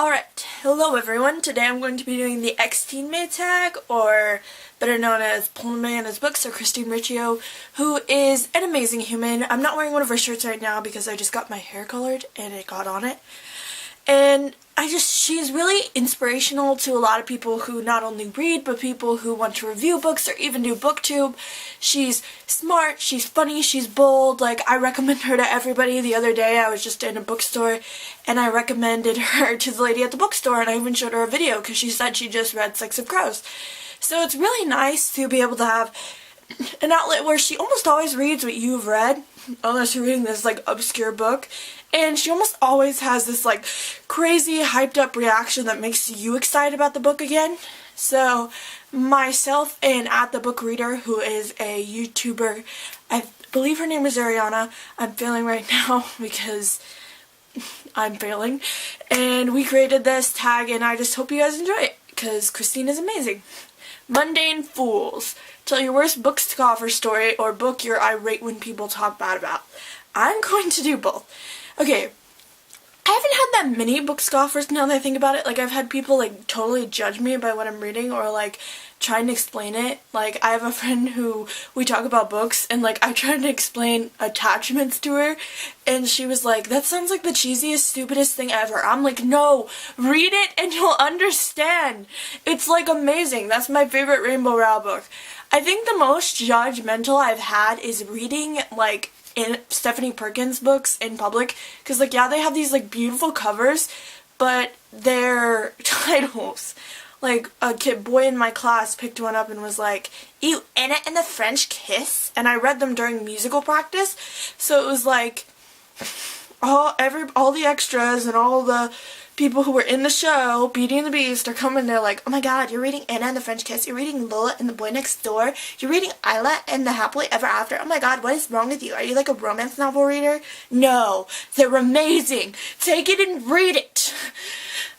Alright, hello everyone. Today I'm going to be doing the Xtinemay tag, or better known as Polandbananasbooks, or Christine Riccio, who is an amazing human. I'm not wearing one of her shirts right now because I just got my hair colored and it got on it. And she's really inspirational to a lot of people who not only read, but people who want to review books or even do booktube. She's smart, she's funny, she's bold. Like, I recommend her to everybody. The other day I was just in a bookstore and I recommended her to the lady at the bookstore, and I even showed her a video because she said she just read Six of Crows. So it's really nice to be able to have an outlet where she almost always reads what you've read, unless you're reading this like obscure book, and she almost always has this like crazy hyped up reaction that makes you excited about the book again. So myself and At the Book Reader, who is a YouTuber, I believe her name is Ariana, I'm failing right now because I'm failing, and we created this tag, and I just hope you guys enjoy it because Christine is amazing. Mundane Fools. Tell your worst book scoffer story or book you're irate when people talk bad about. I'm going to do both. Okay, I haven't had that many book scoffers now that I think about it. Like, I've had people like totally judge me by what I'm reading or like trying to explain it. Like, I have a friend who we talk about books and like I tried to explain attachments to her and she was like, that sounds like the cheesiest, stupidest thing ever. I'm like, no, read it and you'll understand. It's like amazing. That's my favorite Rainbow Rowell book. I think the most judgmental I've had is reading like in Stephanie Perkins books in public, because like, yeah, they have these like beautiful covers, but their titles, like a boy in my class picked one up and was like, ew, Anna and the French Kiss, and I read them during musical practice, so it was like all the extras and all the people who were in the show, Beauty and the Beast, are coming. They're like, oh my god, you're reading Anna and the French Kiss, you're reading Lola and the Boy Next Door, you're reading Isla and the Happily Ever After. Oh my god, what is wrong with you? Are you like a romance novel reader? No, they're amazing. Take it and read it.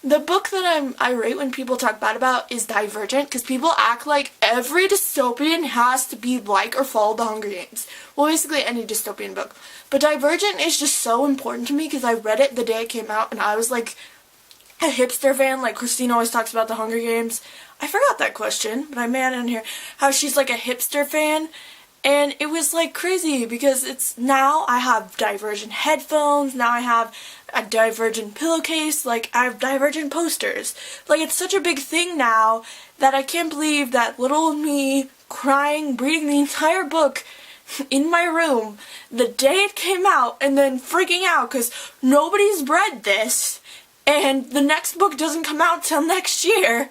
The book that I'm irate when people talk bad about is Divergent, because people act like every dystopian has to be like or follow the Hunger Games. Well, basically any dystopian book. But Divergent is just so important to me because I read it the day it came out and I was like a hipster fan. Like Christine always talks about the Hunger Games. I forgot that question, but I made it in here. How she's like a hipster fan. And it was like crazy because it's now I have Divergent headphones, now I have a Divergent pillowcase, like I have Divergent posters. Like, it's such a big thing now that I can't believe that little me crying, reading the entire book in my room the day it came out and then freaking out because nobody's read this and the next book doesn't come out till next year.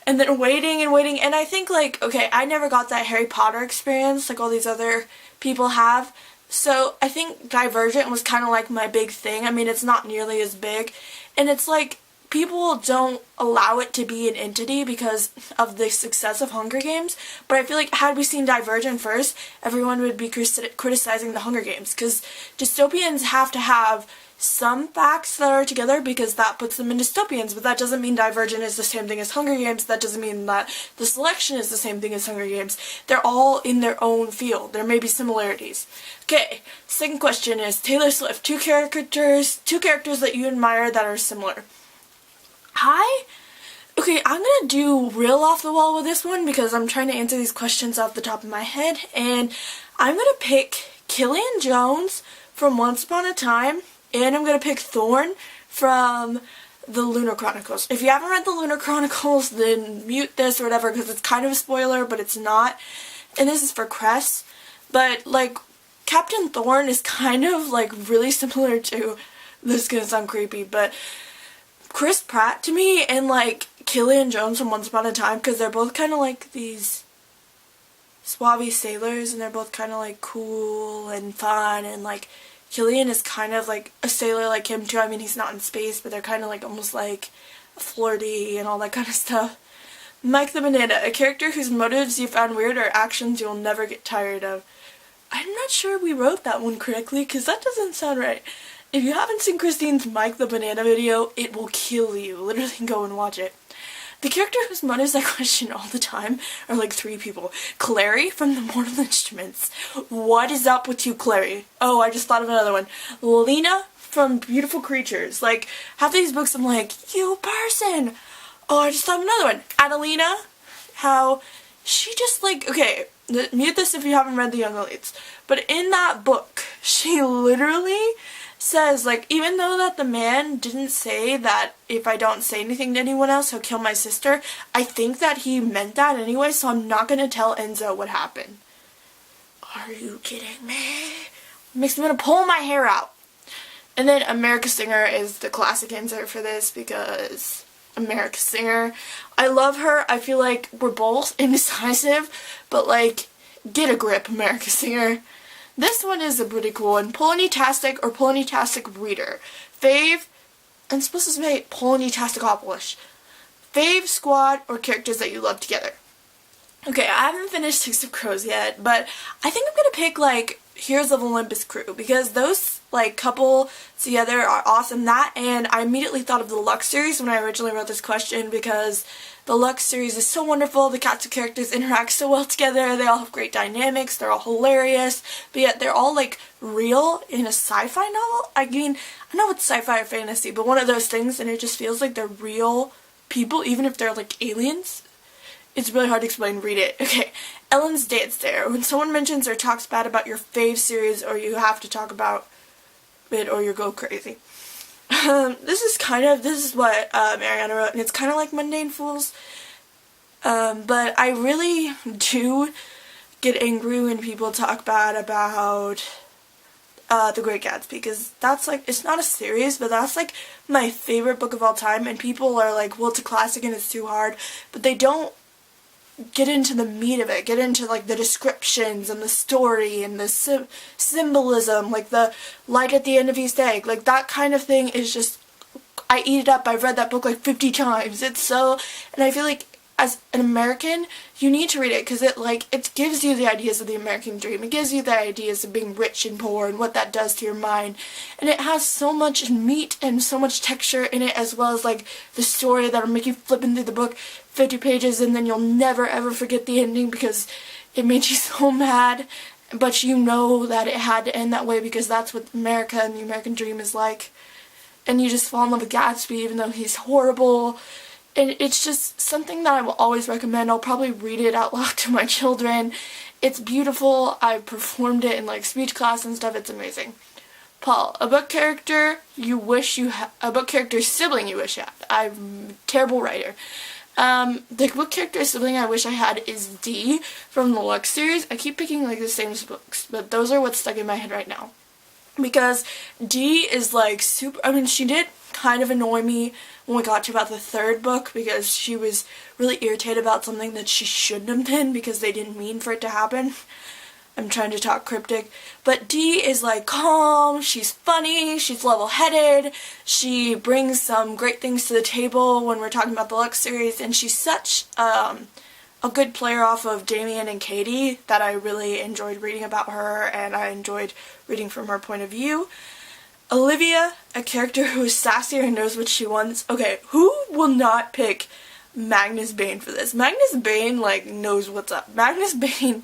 And then waiting and waiting, and I think like, okay, I never got that Harry Potter experience like all these other people have, so I think Divergent was kind of like my big thing. I mean, it's not nearly as big, and it's like people don't allow it to be an entity because of the success of Hunger Games, but I feel like had we seen Divergent first, everyone would be criticizing the Hunger Games, because dystopians have to have some facts that are together because that puts them in dystopians, but that doesn't mean Divergent is the same thing as Hunger Games. That doesn't mean that the selection is the same thing as Hunger Games. They're all in their own field. There may be similarities. Okay, second question is Taylor Swift. Two characters that you admire that are similar. Okay, I'm gonna do real off the wall with this one because I'm trying to answer these questions off the top of my head, and I'm gonna pick Killian Jones from Once Upon a Time, and I'm going to pick Thorn from the Lunar Chronicles. If you haven't read the Lunar Chronicles, then mute this or whatever because it's kind of a spoiler, but it's not. And this is for Cress. But, like, Captain Thorn is kind of, like, really similar to, this is going to sound creepy, but Chris Pratt to me and, like, Killian Jones from Once Upon a Time, because they're both kind of like these suave sailors, and they're both kind of, like, cool and fun, and, like, Killian is kind of like a sailor like him too. I mean, he's not in space, but they're kind of like almost like flirty and all that kind of stuff. Mike the Banana, a character whose motives you found weird or actions you'll never get tired of. I'm not sure we wrote that one correctly because that doesn't sound right. If you haven't seen Christine's Mike the Banana video, it will kill you. Literally go and watch it. The character whose motives I question all the time are like three people. Clary from the Mortal Instruments. What is up with you, Clary? Oh, I just thought of another one. Lena from beautiful creatures. Like, half these books I'm like, you person! Oh, I just thought of another one. Adelina, how she just like, okay, mute this if you haven't read The Young Elites, but in that book, she literally says, like, even though that the man didn't say that if I don't say anything to anyone else, he'll kill my sister, I think that he meant that anyway, so I'm not gonna tell Enzo what happened. Are you kidding me? Makes me want to pull my hair out. And then America Singer is the classic answer for this, because America Singer, I love her. I feel like we're both indecisive, but like, get a grip, America Singer. This one is a pretty cool one. Polandytastic or polandytasticreader. Fave, I'm supposed to say polandytasticopolis. Fave, squad, or characters that you love together. Okay, I haven't finished Six of Crows yet, but I think I'm gonna pick, like, Heroes of Olympus crew, because those, like, couple together are awesome. That, and I immediately thought of the Lux series when I originally wrote this question, because the Lux series is so wonderful. The cast of characters interact so well together. They all have great dynamics. They're all hilarious, but yet they're all, like, real in a sci-fi novel. I mean, I know it's sci-fi or fantasy, but one of those things, and it just feels like they're real people, even if they're, like, aliens. It's really hard to explain. Read it. Okay. Ellen's Dance There. When someone mentions or talks bad about your fave series, or you have to talk about it or you go crazy. This is what Mariana wrote, and it's kind of like Mundane Fools. But I really do get angry when people talk bad about The Great Gatsby, because that's like, it's not a series, but that's like my favorite book of all time, and people are like, well, it's a classic and it's too hard, but they don't get into the meat of it, get into like the descriptions and the story and the symbolism, like the light at the end of each egg, like that kind of thing is just, I eat it up. I've read that book like 50 times. It's so, and I feel like as an American, you need to read it, because it gives you the ideas of the American dream. It gives you the ideas of being rich and poor and what that does to your mind. And it has so much meat and so much texture in it, as well as like the story that'll make you flipping through the book 50 pages and then you'll never ever forget the ending because it made you so mad. But you know that it had to end that way because that's what America and the American dream is like. And you just fall in love with Gatsby even though he's horrible. And it's just something that I will always recommend. I'll probably read it out loud to my children. It's beautiful. I performed it in like speech class and stuff. It's amazing. Paul, a book character you wish you had, a book character sibling you wish you had. I'm a terrible writer. The book character sibling I wish I had is D from the Lux series. I keep picking like the same books, but those are what's stuck in my head right now. Because D is like super, I mean, she did kind of annoy me when we got to about the third book because she was really irritated about something that she shouldn't have been because they didn't mean for it to happen. I'm trying to talk cryptic. But D is like calm, she's funny, she's level-headed, she brings some great things to the table when we're talking about the Lux series, and she's such a good player off of Damien and Katie that I really enjoyed reading about her, and I enjoyed reading from her point of view. Olivia, a character who is sassier and knows what she wants. Okay, who will not pick Magnus Bane for this? Magnus Bane, like, knows what's up. Magnus Bane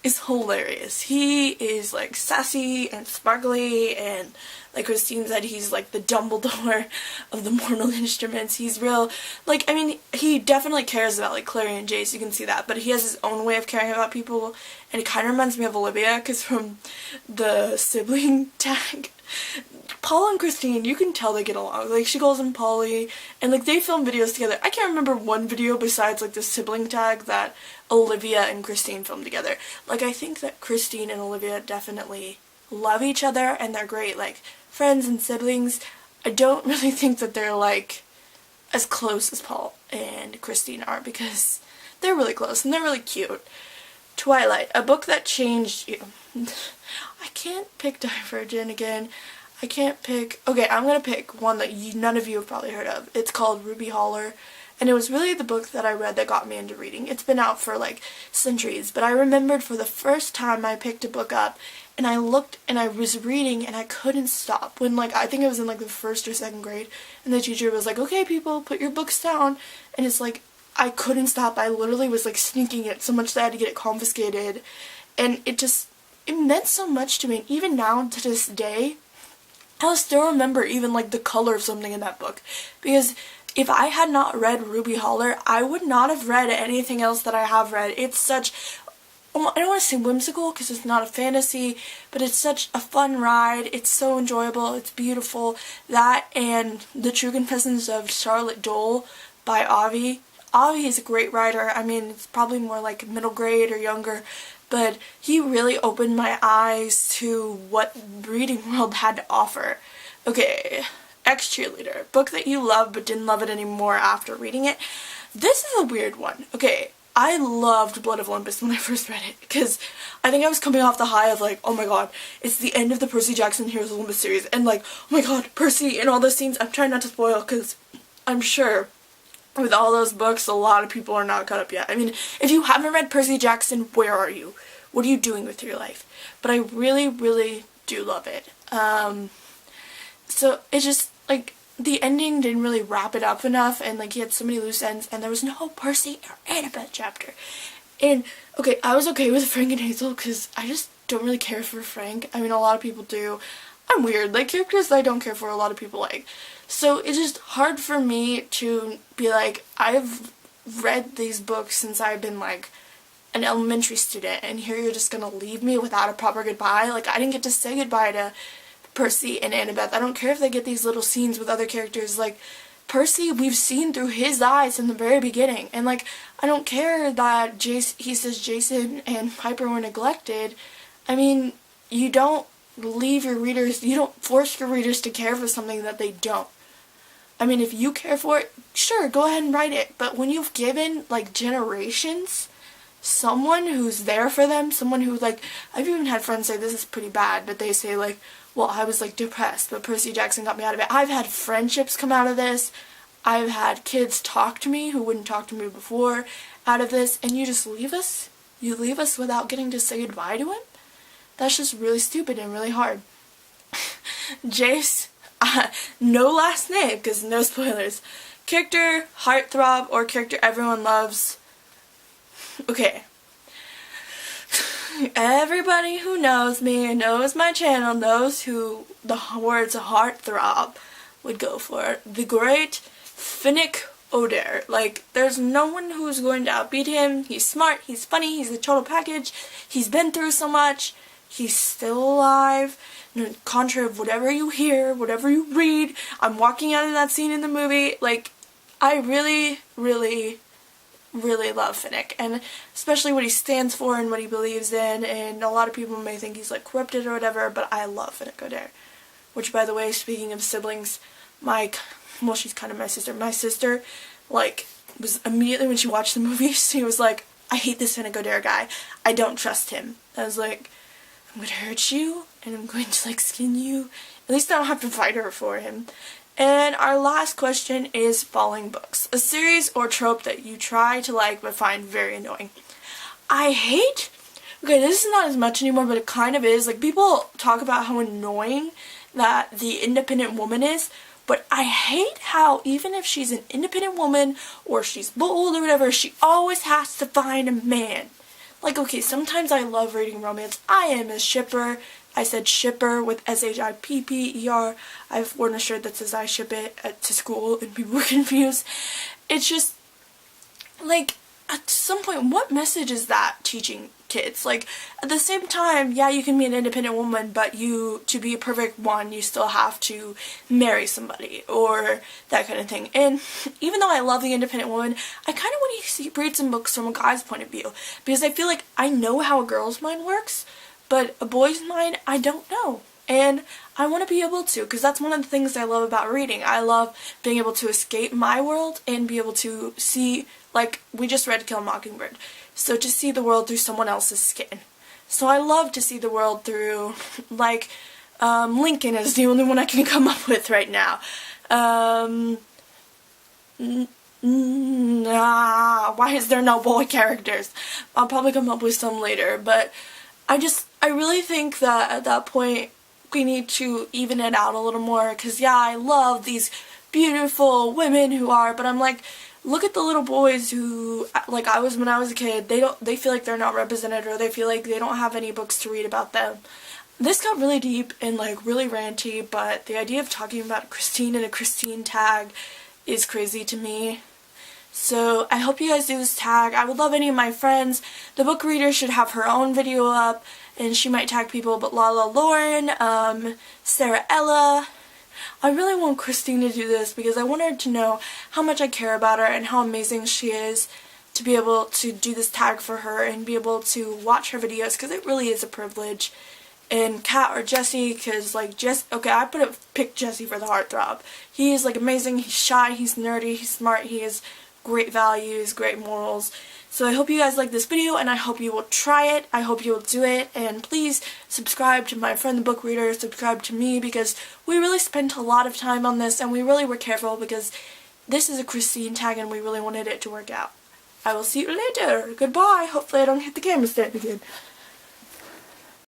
is hilarious. He is, like, sassy and sparkly, and, like Christine said, he's, like, the Dumbledore of the Mortal Instruments. He's real, like, I mean, he definitely cares about, like, Clary and Jace, you can see that, but he has his own way of caring about people, and it kind of reminds me of Olivia, because from the sibling tag, Paul and Christine, you can tell they get along. Like, she calls him Polly, and, like, they film videos together. I can't remember one video besides, like, the sibling tag that Olivia and Christine filmed together. Like, I think that Christine and Olivia definitely love each other, and they're great, like, friends and siblings. I don't really think that they're, like, as close as Paul and Christine are, because they're really close, and they're really cute. Twilight, a book that changed you. I can't pick Divergent again. I can't pick... Okay, I'm gonna pick one that none of you have probably heard of. It's called Ruby Holler, and it was really the book that I read that got me into reading. It's been out for, like, centuries, but I remembered for the first time I picked a book up, and I looked, and I was reading, and I couldn't stop. When, like, I think it was in, like, the first or second grade, and the teacher was like, okay, people, put your books down, and it's like, I couldn't stop. I literally was, like, sneaking it so much that I had to get it confiscated, and it meant so much to me. And even now, to this day, I'll still remember even like the color of something in that book, because if I had not read Ruby Holler, I would not have read anything else that I have read. It's such, I don't want to say whimsical because it's not a fantasy, but it's such a fun ride. It's so enjoyable. It's beautiful. That and The True Confessions of Charlotte Dole by Avi. Avi is a great writer. I mean, it's probably more like middle grade or younger, but he really opened my eyes to what reading world had to offer. Okay, Ex-Cheerleader, book that you love but didn't love it anymore after reading it. This is a weird one. Okay, I loved Blood of Olympus when I first read it, because I think I was coming off the high of like, oh my god, it's the end of the Percy Jackson Heroes of Olympus series, and like, oh my god, Percy and all those scenes. I'm trying not to spoil, because I'm sure with all those books, a lot of people are not caught up yet. I mean, if you haven't read Percy Jackson, where are you? What are you doing with your life? But I really, really do love it. So it just, like, the ending didn't really wrap it up enough, and like he had so many loose ends, and there was no Percy or Annabeth chapter. And okay, I was okay with Frank and Hazel because I just don't really care for Frank. I mean, a lot of people do. I'm weird. Like, characters I don't care for, a lot of people like. So it's just hard for me to be like, I've read these books since I've been like an elementary student, and here you're just gonna leave me without a proper goodbye. Like, I didn't get to say goodbye to Percy and Annabeth. I don't care if they get these little scenes with other characters. Like, Percy, we've seen through his eyes from the very beginning, and like, I don't care that he says Jason and Piper were neglected. I mean, you don't leave your readers, you don't force your readers to care for something that they don't. I mean, if you care for it, sure, go ahead and write it, but when you've given like generations someone who's there for them, someone who, like, I've even had friends say this is pretty bad, but they say like, well, I was like depressed, but Percy Jackson got me out of it. I've had friendships come out of this. I've had kids talk to me who wouldn't talk to me before out of this, and you just leave us? You leave us without getting to say goodbye to him? That's just really stupid and really hard. Jace, no last name, because no spoilers. Character, heartthrob, or character everyone loves. Okay. Everybody who knows me and knows my channel knows who the words heartthrob would go for. The great Finnick Odair. Like, there's no one who's going to outbeat him. He's smart, he's funny, he's a total package. He's been through so much. He's still alive. Contrary of whatever you hear, whatever you read, I'm walking out of that scene in the movie. Like, I really, really, really love Finnick, and especially what he stands for and what he believes in, and a lot of people may think he's like corrupted or whatever, but I love Finnick Odair. Which, by the way, speaking of siblings, well, she's kind of my sister, like, was immediately when she watched the movie, she was like, I hate this Finnick Odair guy, I don't trust him. I was like, I'm going to hurt you, and I'm going to, like, skin you. At least I don't have to fight her for him. And our last question is falling books. A series or trope that you try to like but find very annoying. I hate... Okay, this is not as much anymore, but it kind of is. Like, people talk about how annoying that the independent woman is, but I hate how even if she's an independent woman or she's bold or whatever, she always has to find a man. Like, okay, sometimes I love reading romance. I am a shipper. I said shipper with S-H-I-P-P-E-R. I've worn a shirt that says I ship it to school and people were confused. It's just, like, at some point, what message is that teaching kids? Like, at the same time, yeah, you can be an independent woman, but to be a perfect one, you still have to marry somebody, or that kind of thing. And even though I love the independent woman, I kind of want to read some books from a guy's point of view, because I feel like I know how a girl's mind works, but a boy's mind, I don't know. And I want to be able to, because that's one of the things I love about reading. I love being able to escape my world and be able to see, like, we just read Kill a Mockingbird, so to see the world through someone else's skin. So I love to see the world through, like, Lincoln is the only one I can come up with right now. Why is there no boy characters? I'll probably come up with some later, but I really think that at that point we need to even it out a little more, because yeah, I love these beautiful women who are, but I'm like, look at the little boys who, like I was when I was a kid, they feel like they're not represented, or they feel like they don't have any books to read about them. This got really deep and like really ranty, but the idea of talking about a Christine and a Christine tag is crazy to me. So I hope you guys do this tag. I would love any of my friends. The book reader should have her own video up, and she might tag people, but Lala Lauren, Sarah Ella. I really want Christine to do this because I want her to know how much I care about her and how amazing she is to be able to do this tag for her and be able to watch her videos, because it really is a privilege. And Kat or Jesse, because like okay, I pick Jesse for the heartthrob. He is like amazing, he's shy, he's nerdy, he's smart, he has great values, great morals. So I hope you guys like this video, and I hope you will try it. I hope you will do it, and please subscribe to my friend the book reader, subscribe to me, because we really spent a lot of time on this, and we really were careful because this is a Christine tag and we really wanted it to work out. I will see you later. Goodbye. Hopefully I don't hit the camera stand again.